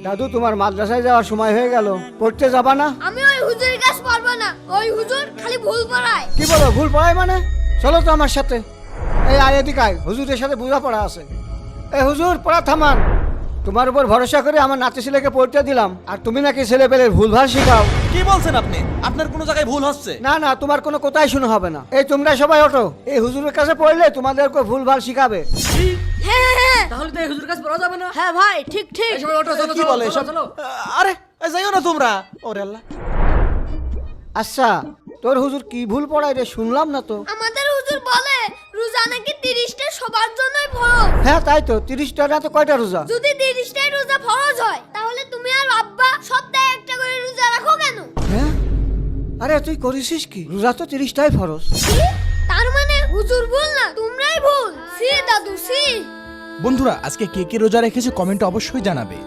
দাদু তোমার মাদ্রাসায় যাওয়ার সময় হয়ে গেল, পড়তে যাবা না? আমি ওই হুজুরের কাছে পারবো না, ওই হুজুর খালি ভুল পড়ায়। কি বলো, ভুল পড়ায় মানে? চলো তো আমার সাথে। এই আয় এদিকে আয়, হুজুরের সাথে বোঝাপড়া আছে। এই হুজুর, পড়া থামান। তোমার উপর ভরসা করে আমার নাতি ছেলেকে পড়তে দিলাম, আর তুমি নাকি ছেলে পেলে ভুলভাল শিখাও। কি বলছেন আপনি? আপনার কোনো জায়গায় ভুল হচ্ছে। না না, তোমার কোনো কথাই শুনে হবে না। এই তোমরা সবাই ওঠো, এই হুজুরের কাছে পড়লে তোমাদেরকে ভুলভাল শিখাবে। হ্যাঁ হ্যাঁ তাহলে তো এই হুজুর কাছে পড়া যাবে না। হ্যাঁ ভাই, ঠিক ঠিক। এই সবাই ওঠো, চলো, কি চলো, বলে চলো, এসব? চলো। আরে যাইও না তোমরা। ওরে আল্লাহ। আচ্ছা, তোর হুজুর কি ভুল পড়ায় রে? শুনলাম না তো। আমাদের হুজুর বলে রোজা নাকি 30টা সবার জন্যই ফরজ। হ্যাঁ তাই তো, 30টা না তো কয়টা রোজা? যদি 30টাই রোজা ফরজ হয়, তাহলে তুমি আর আব্বা সপ্তাহে একটা করে রোজা রাখো কেন? হ্যাঁ, আরে তুই করেছিস কি? রোজা তো 30টাই ফরজ। কি? তার মানে হুজুর ভুল না, তোমরাই ভুল। সি দাদু সি। বন্ধুরা, আজকে কে কে রোজা রেখেছে কমেন্টে অবশ্যই জানাবে।